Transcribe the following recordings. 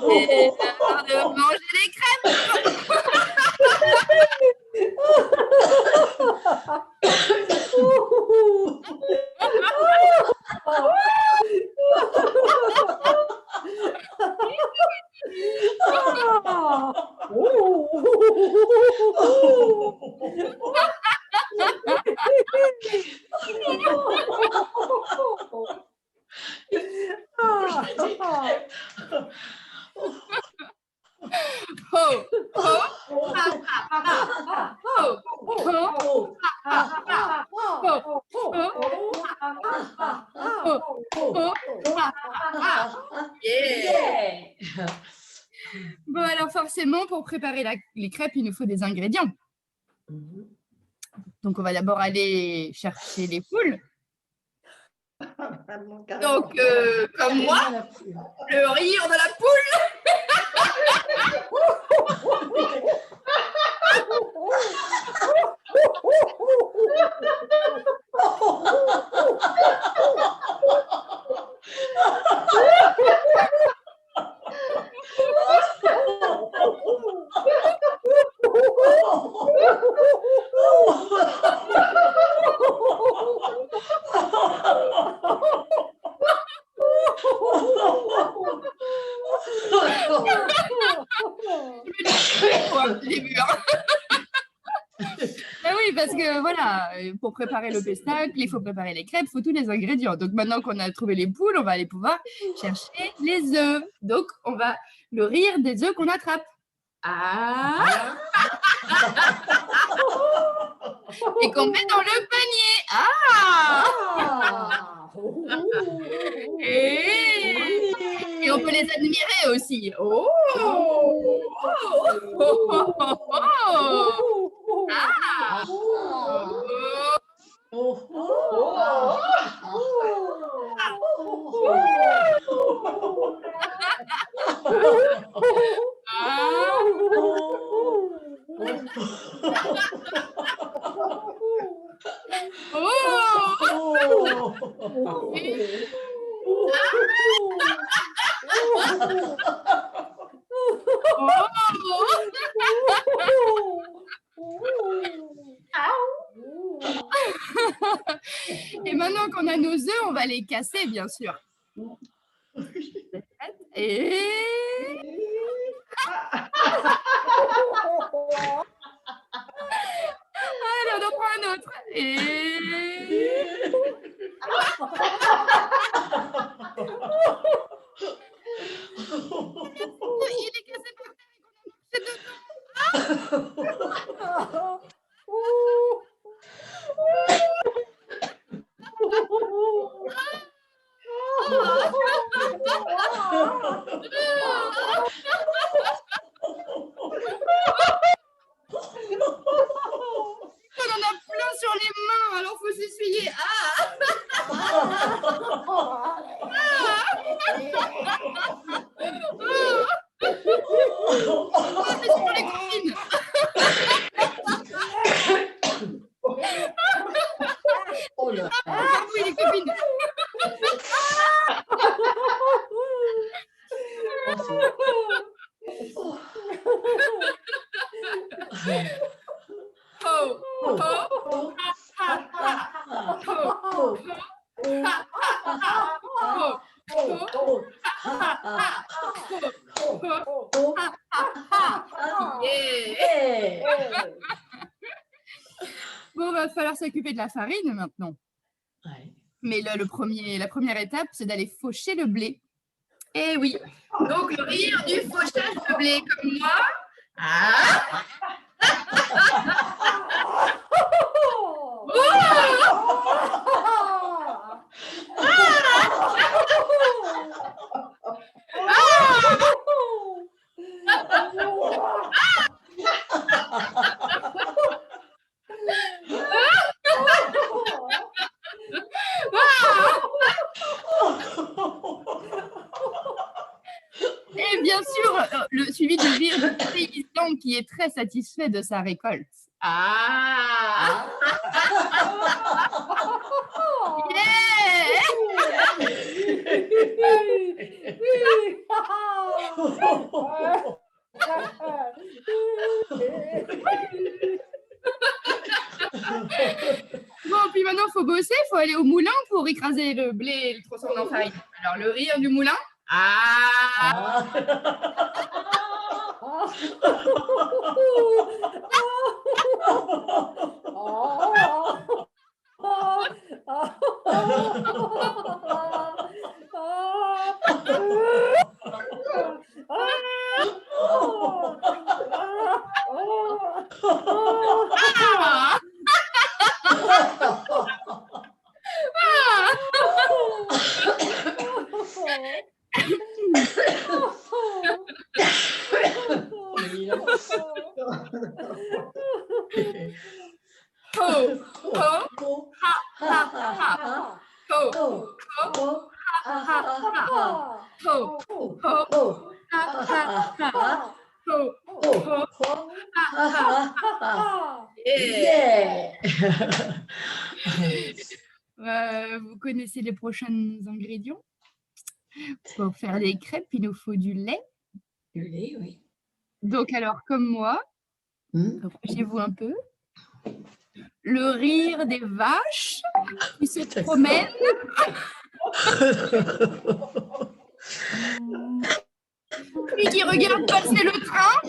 C'est l'heure de manger les crêpes. Ho, ho, ha, ha, ha. Ho, ho, ha, ha, ha. Ho, ho, ho, ho, ha, ha, ha. Yeah. Bon, alors forcément, pour préparer les crêpes, il nous faut des ingrédients. Donc, on va d'abord aller chercher les poules. Donc, comme moi, le rire de la poule. Ben oui, parce que voilà, pour préparer le pestacle, il faut préparer les crêpes, il faut tous les ingrédients. Donc maintenant qu'on a trouvé les poules, on va aller pouvoir chercher les œufs. Donc on va le rire des œufs qu'on attrape. Ah et qu'on met dans le panier. Ah et on peut les admirer aussi. Oh, oh, oh, oh, oh, oh. Ah et maintenant qu'on a nos œufs, on va les casser, bien sûr. Et... allez, on en prend un autre. Et... il est cassé par terre et qu'on a marché dedans. On en a plein sur les mains, alors faut s'essuyer. C'est pour les copines. Oui, les copines. Bon, il va falloir s'occuper de la farine maintenant. Ouais. Mais là, la première étape, c'est d'aller faucher le blé. Eh oui. Donc, le rire du fauchage de blé, comme moi. Ah et bien sûr, le suivi du rire du paysan qui est très satisfait de sa récolte. Ah yeah Bon, puis maintenant, il faut bosser, il faut aller au moulin pour écraser le blé et le transformer en farine. Alors, le rire du moulin. Ah! Vous connaissez les prochains ingrédients? Pour faire des crêpes, il nous faut du lait. Du lait, oui. Donc, alors, comme moi, approchez-vous un peu. Le rire des vaches qui se promènent. Puis qui regardent passer le train.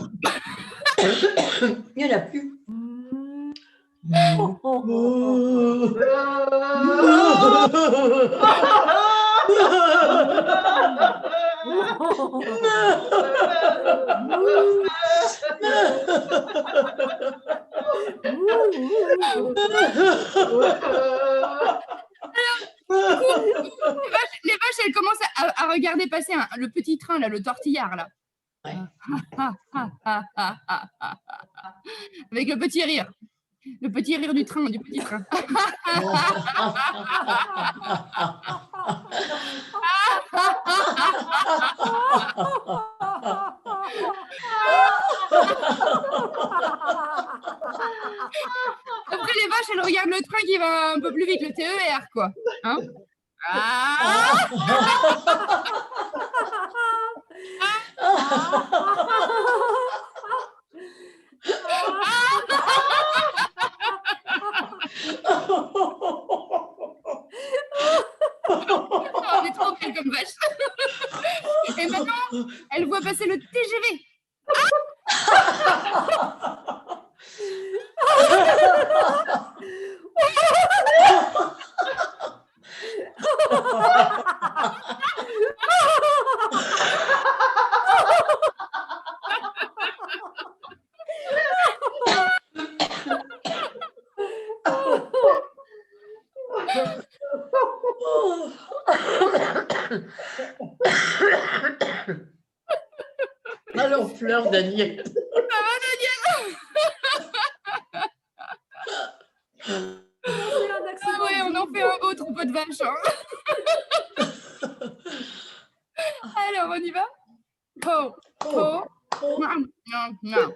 Il n'y en a plus. Les vaches, elles commencent à regarder passer le petit train, là, le tortillard, là. Ouais. Avec le petit rire. Le petit rire du train, du petit train. Après, les vaches, elles regardent le train qui va un peu plus vite, le TER, quoi. Hein? On est trop belle comme vache. Et maintenant, elle voit passer le TGV. Allez, on pleure, Daniel. Ça va, Daniel? Ah ouais, on en fait un beau troupeau de vaches. Hein. Alors, on y va? Oh, oh, non, non, non.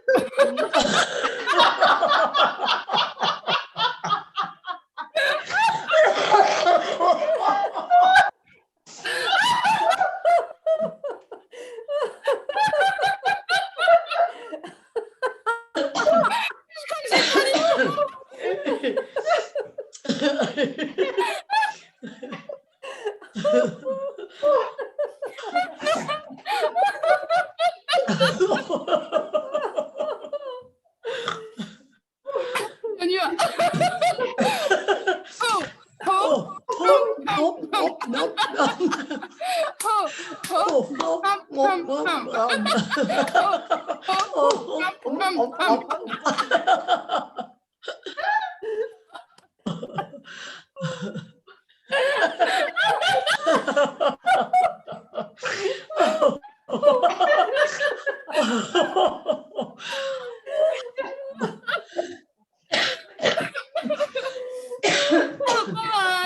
On y va.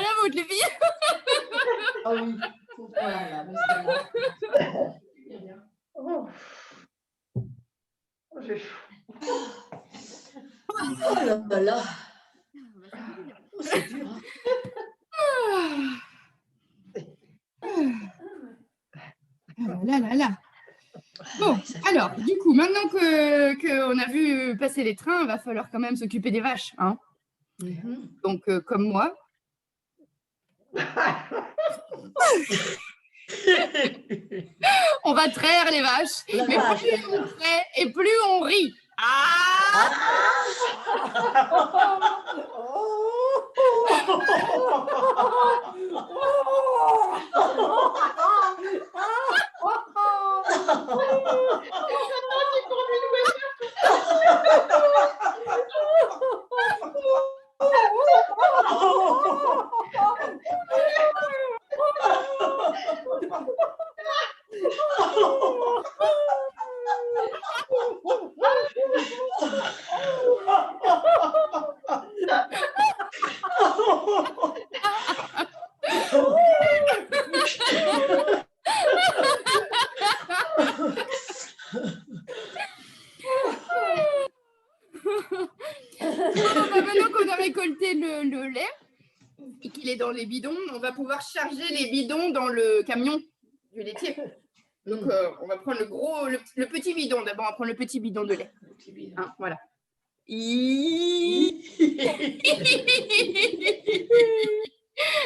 La vôtre, les filles. Ah oui, faut pas là, mais c'est là. Oh, j'ai chaud. Oh là là. Oh, c'est dur. Là, là, là. Bon, Ouais, ça fait alors, mal. du coup, maintenant qu'on a vu passer les trains, il va falloir quand même s'occuper des vaches. Hein. Mhm. Donc, comme moi, on va traire les vaches. La Mais vache, plus on d'accord. traite et plus on rit. Ah Bon, bah, maintenant qu'on a récolté le lait et qu'il est dans les bidons, on va pouvoir charger les bidons dans le camion du laitier. Donc, on va prendre le petit bidon. D'abord, on va prendre le petit bidon de lait. Le petit bidon. Hein, voilà.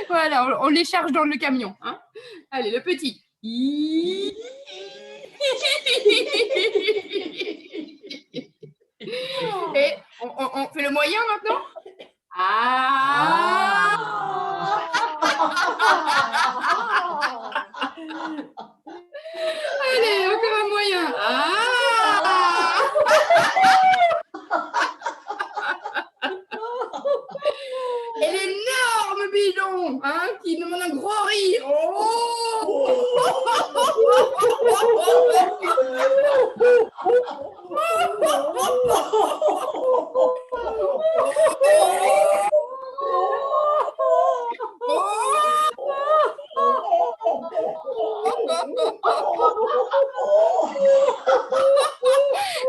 Voilà, on les charge dans le camion. Hein. Allez, le petit. Et on fait le moyen maintenant. Allez, encore un moyen. Et l'énorme bidon, hein, qui demande un gros rire.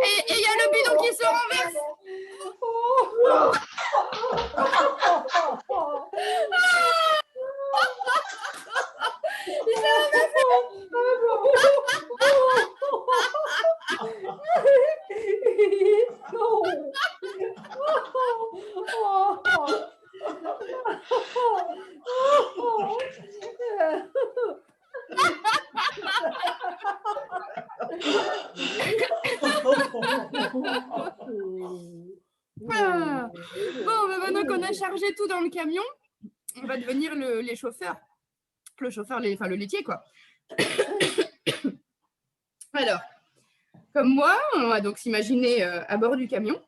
Et il y a le bidon qui se renverse. Ah. Bon, bah, maintenant qu'on a chargé tout dans le camion, on va devenir les chauffeurs. Le chauffeur, enfin le laitier, quoi. Alors, comme moi, on va donc s'imaginer à bord du camion.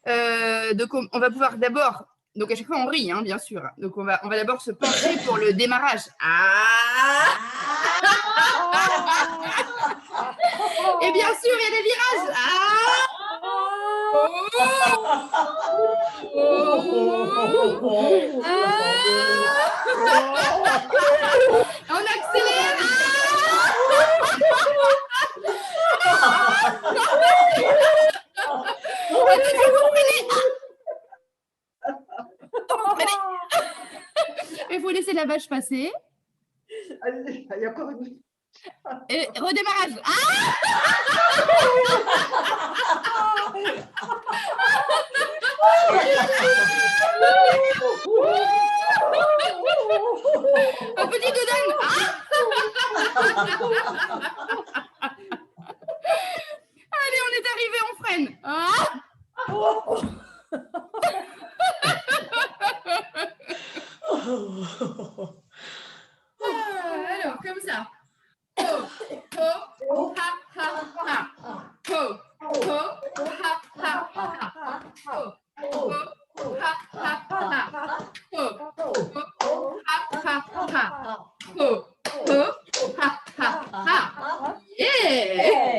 Donc, on va pouvoir d'abord, donc à chaque fois on rit, hein, bien sûr. Donc, on va d'abord se pencher pour le démarrage. Et bien sûr, il y a des virages. On accélère. Attention, vous freinez. Il faut laisser la vache passer. Allez, il y a encore une. Et redémarrage. Un petit dodan. Allez, on est arrivé, on freine. Alors, comme ça. Ho, ho, ha, ha, ha. Ho, ho, ha, ha, ha. Ho, ho, ha, ha, ha. Ho, ho, ha, ha, ha. Ho, ho, ha, ha, ha. Yeah!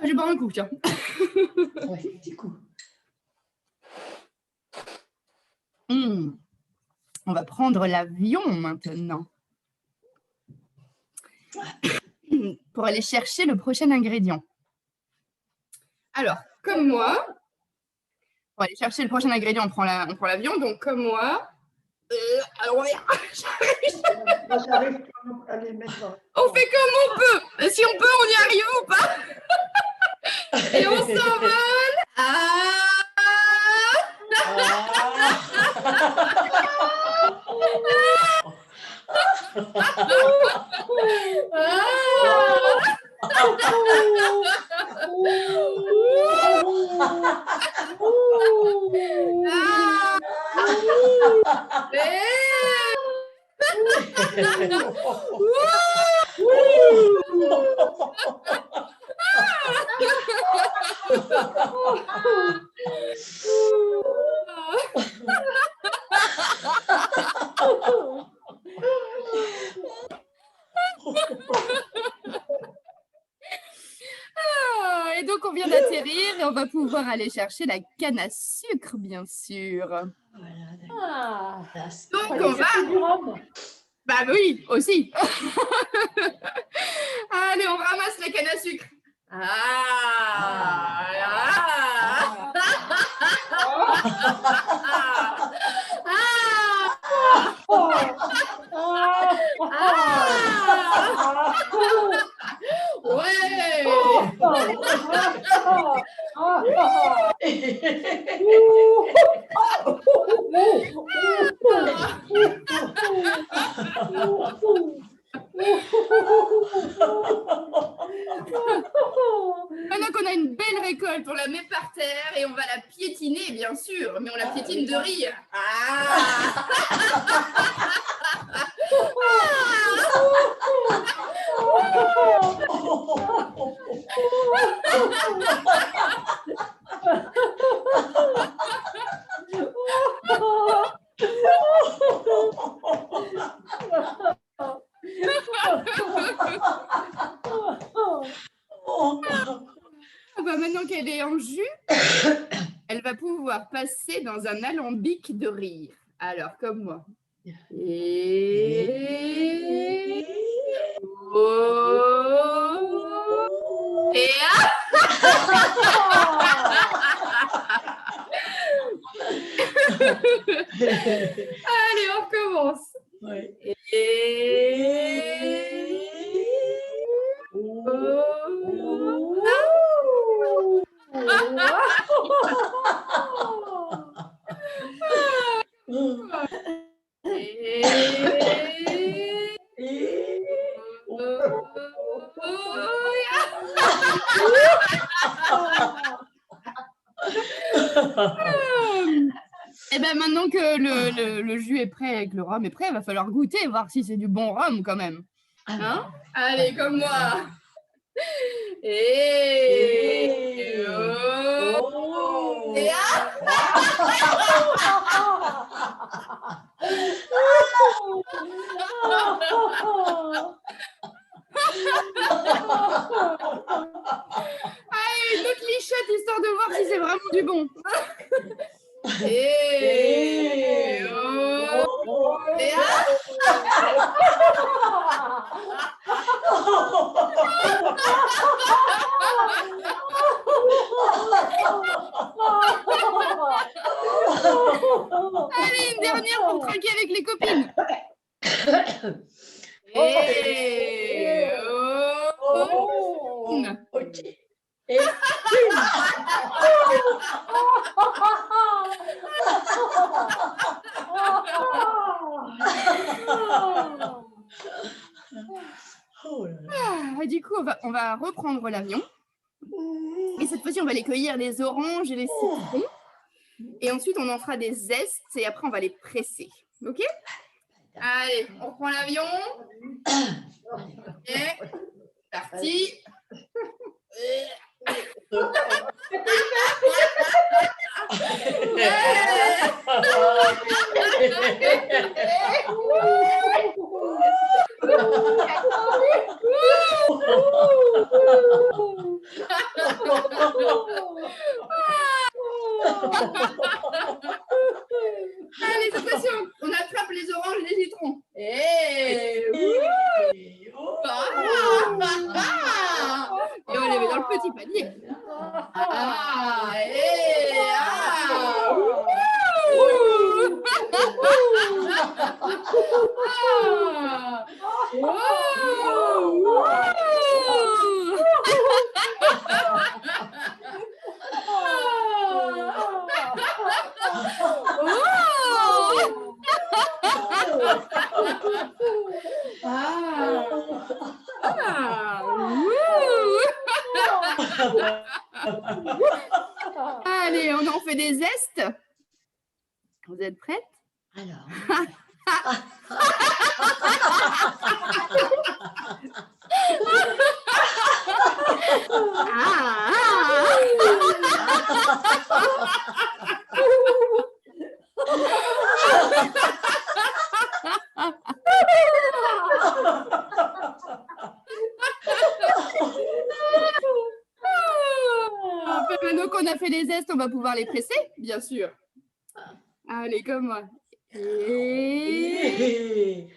Je vais boire un coup, tiens. Ouais, petit coup. On va prendre l'avion maintenant. Pour aller chercher le prochain ingrédient. Alors, comme moi, pour aller chercher le prochain ingrédient, on prend l'avion. Donc, comme moi, Alors, Moi, j'arrive pas à les mettre dans on fait comme on peut. Si on peut, on y arrive ou pas? Et on s'envole. Et donc, on vient d'atterrir et on va pouvoir aller chercher la canne à sucre, bien sûr. Donc, on va... du rhum. Bah oui, aussi. Allez, on ramasse la canne à sucre. Maintenant qu'on a une belle récolte, on la met par terre et on va la piétiner, bien sûr, mais on la piétine de rire. Maintenant qu'elle est en jus, elle va pouvoir passer dans un alambic de rire. Alors, comme moi. Et... Oh... Et... Allez, on recommence. Ouais. Et bien maintenant que le jus est prêt et que le rhum est prêt, il va falloir goûter, voir si c'est du bon rhum quand même. Hein? Allez, comme moi. Et... Oh... Et... Allez, une autre lichette histoire de voir si c'est vraiment du bon. Et... Oh... Et... Allez, une dernière pour trinquer avec les copines. Et... Oh... Ok. Et... Du coup, on va reprendre l'avion. Et cette fois-ci, on va aller cueillir les oranges et les citrons. Et ensuite, on en fera des zestes et après, on va les presser. Ok? Allez, on reprend l'avion. Et parti. Allez, cette fois-ci, on attrape les oranges et les citrons. Et on les met dans le petit panier. Allez, on en fait des zestes. Vous êtes prêtes? Alors. Maintenant qu'on a fait les zestes, on va pouvoir les presser, bien sûr. Allez, comme moi. Et...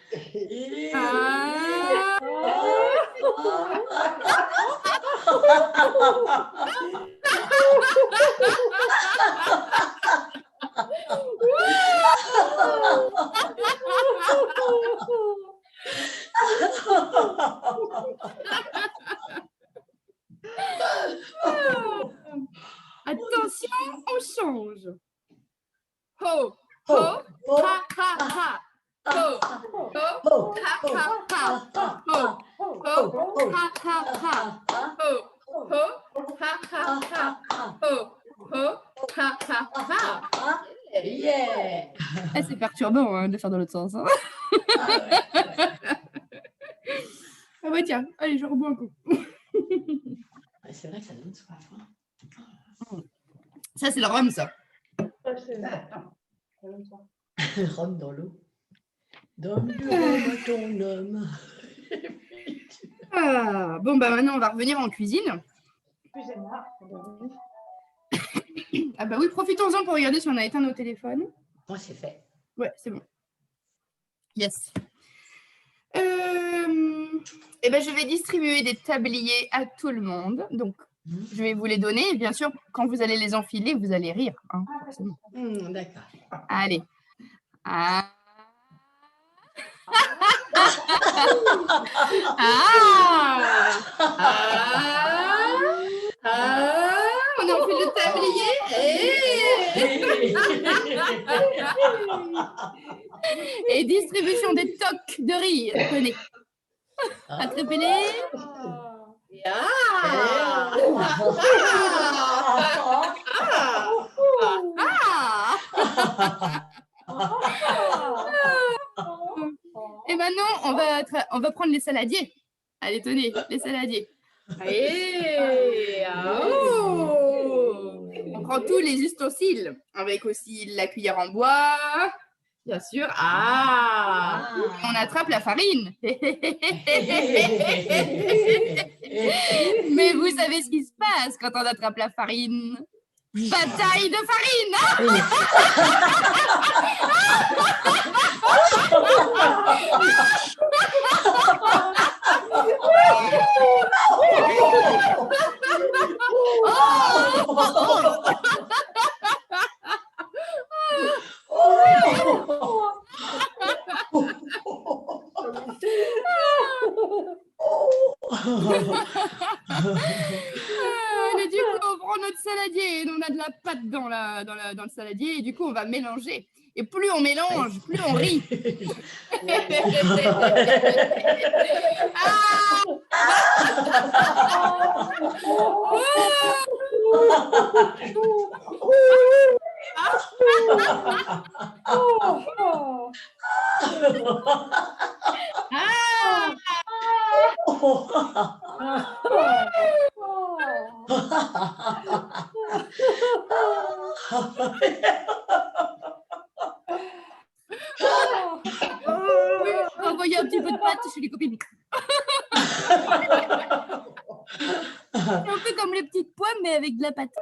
Attention, on change. Ho, ho, ha, ha, ha. Ho, ho, ha, ha, ha. Ho, ho, ha, ha, ha. Ho, ho, ha, ha, ha. Ho, ho, ha, ha, ha. Yeah. Ah, c'est perturbant hein, de faire dans l'autre sens. Hein. Ah bah tiens, allez, je rebois un coup. C'est vrai que ça donne soif. Hein. Ça, c'est le rhum, ça. Rhum dans l'eau. Donne du rhum à ton homme. Ah, bon, bah maintenant, on va revenir en cuisine. Excusez-moi. Ah bah oui, profitons-en pour regarder si on a éteint nos téléphones. Moi, c'est fait. Ouais, c'est bon. Yes. Eh ben, je vais distribuer des tabliers à tout le monde. Donc, je vais vous les donner. Et bien sûr, quand vous allez les enfiler, vous allez rire. Hein, forcément. D'accord. Allez. Ah. On enfile le tablier. Et distribution des tocs de riz. Tenez. Attrapez-les. Et maintenant, on va prendre les saladiers. Allez, tenez, les saladiers. Allez, on prend tous les ustensiles, avec aussi la cuillère en bois, bien sûr. On attrape la farine. Mais vous savez ce qui se passe quand on attrape la farine? Bataille de farine. Et du coup, on prend notre saladier et on a de la pâte dans le saladier et du coup, on va mélanger. Et plus on mélange, plus on rit. Envoyer un petit peu de pâte chez les copines. C'est un peu comme les petites pois, mais avec de la pâte.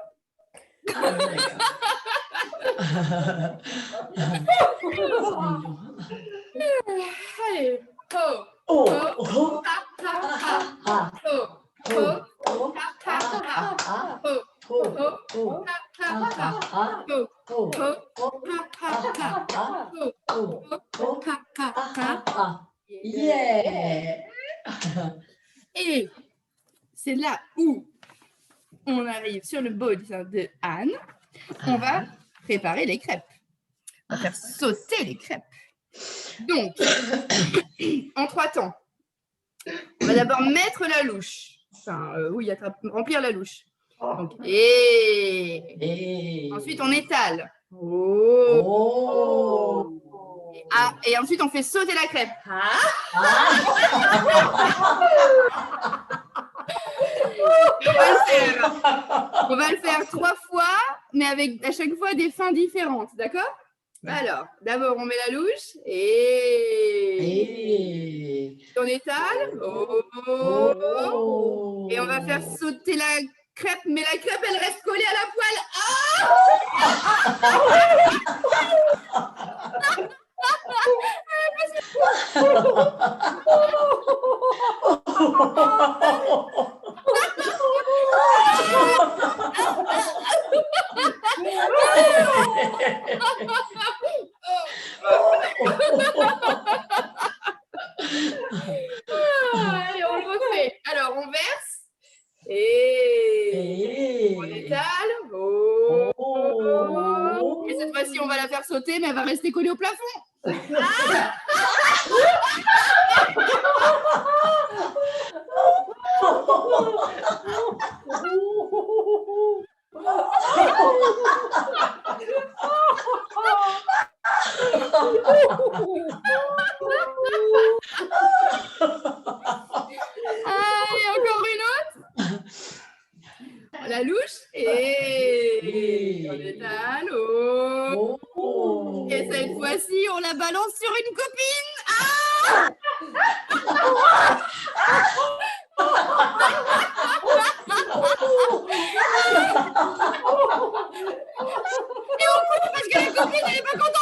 Allez, Yeah. Et c'est là où on arrive sur le bol de Anne. On va préparer les crêpes. On va faire sauter les crêpes. Donc, en 3 temps, on va d'abord mettre la louche. Enfin, oui, remplir la louche. Donc, et ensuite, on étale. Oh. Et ensuite, on fait sauter la crêpe. On va le faire 3 fois, mais avec à chaque fois des fins différentes, d'accord? Alors, d'abord, on met la louche et on étale. Et on va faire sauter la crêpe, mais la crêpe, elle reste collée à la poêle. Allez, on le refait. Alors, on verse et on étale. Et cette fois-ci, on va la faire sauter, mais elle va rester collée au plafond. Allez, encore une autre. La louche et on étale. Et cette fois-ci, on la balance sur une copine. Et on coupe parce que la copine, elle n'est pas contente.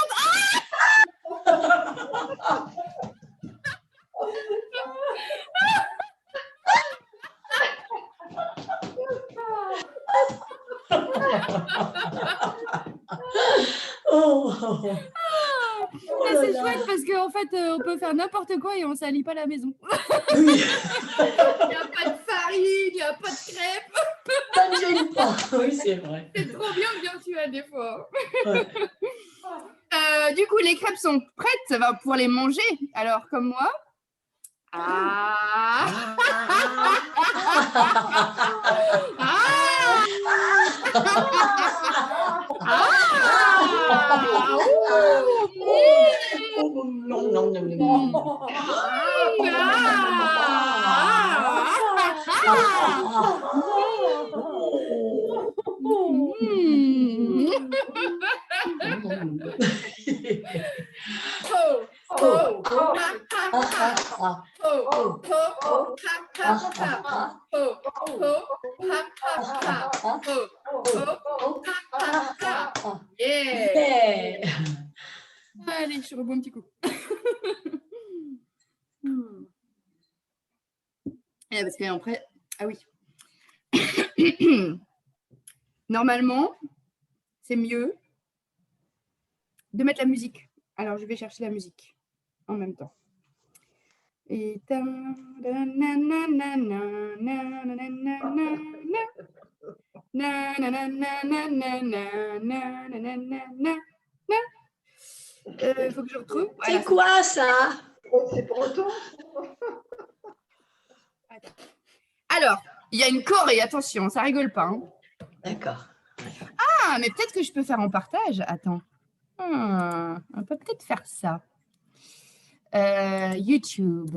C'est chouette parce qu'en fait, on peut faire n'importe quoi et on ne salit pas la maison. Il n'y a pas de farine, il n'y a pas de crêpes. Ça ne gêne pas. Oui, c'est vrai. C'est trop bien virtuel des fois. Ouais. Du coup, les crêpes sont prêtes, ça va pouvoir les manger. Alors, comme moi. Yeah. Allez, je rebois un petit coup. Parce qu'après, ah oui. Normalement, c'est mieux de mettre la musique. Alors, je vais chercher la musique en même temps. Et faut que je retrouve. C'est quoi ça? C'est breton. Alors, il y a une choré, attention, ça rigole pas. Hein. D'accord. Ah, mais peut-être que je peux faire en partage. Attends. On peut peut-être faire ça. YouTube.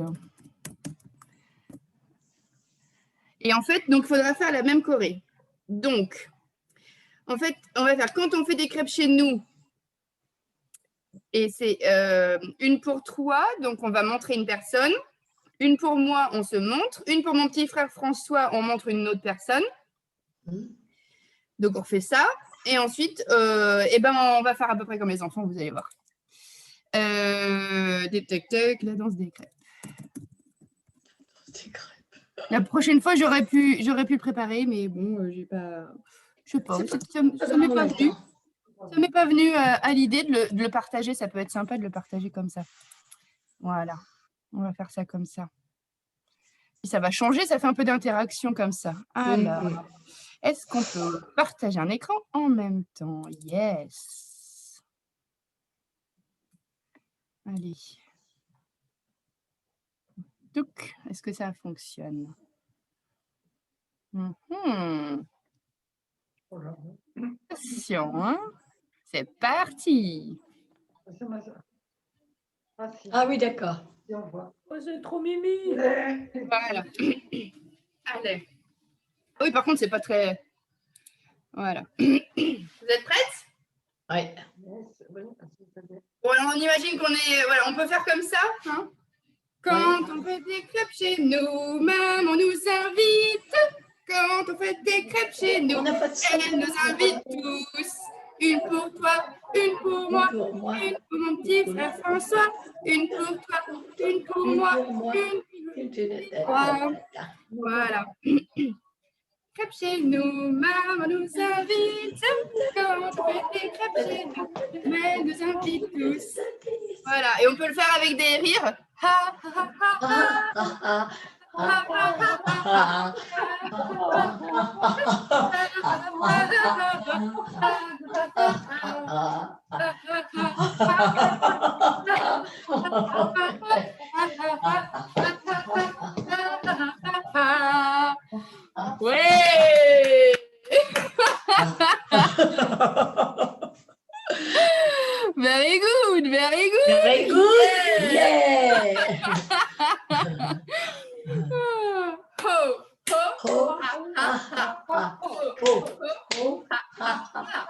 Et en fait, donc, il faudra faire la même choré. Donc, en fait, on va faire quand on fait des crêpes chez nous. Et c'est une pour toi, donc on va montrer une personne. Une pour moi, on se montre. Une pour mon petit frère François, on montre une autre personne. Donc, on fait ça. Et ensuite, on va faire à peu près comme les enfants, vous allez voir. Des tac-tac, la danse des crêpes. La prochaine fois, j'aurais pu le préparer, mais bon, j'ai pas... Je sais pas, ça m'est pas venu. Ça m'est pas venu à l'idée de le partager. Ça peut être sympa de le partager comme ça. Voilà. On va faire ça comme ça. Et ça va changer, ça fait un peu d'interaction comme ça. Alors, est-ce qu'on peut partager un écran en même temps? Yes. Allez. Donc, est-ce que ça fonctionne? Attention, hein? C'est parti. Ah oui, d'accord. Oh, c'est trop mimi. Voilà. Allez. Oui, par contre, c'est pas très... Voilà. Vous êtes prêtes? Oui. Bon, alors on imagine qu'on est... Voilà, on peut faire comme ça, hein? Quand on fait des crêpes chez nous, maman nous invite. Quand on fait des crêpes chez nous, elle nous invite tous. Une pour toi, une pour moi, une pour mon petit frère François, une pour toi, une pour moi, une pour toi. Voilà. Crêpes chez nous, maman nous invite. Quand on fait des crêpes chez nous, elle nous invite tous. Voilà, et on peut le faire avec des rires. Ha, ha, ha, ha. Ouais. Very good, very good. Very good. Yeah. Ho, ho, Ho, ha, ha, ha. Ho, ho, ha, ha,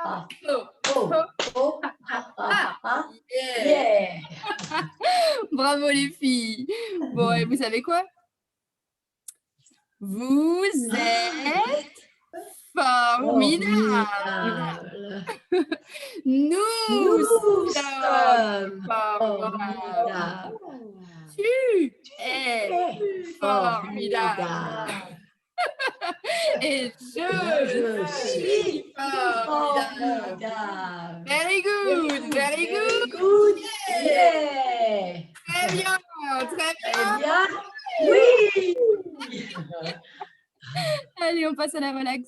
ha. ho. Ho, ho, ha, ha, ha. Yeah. Bravo les filles. Bon, et vous savez quoi? Vous êtes formidables. Nous sommes formidables. Tu es formidable. Et je suis formidable. Very good, very good. Yeah. Très bien, très bien. Bien. Oui. Allez, on passe à la relax.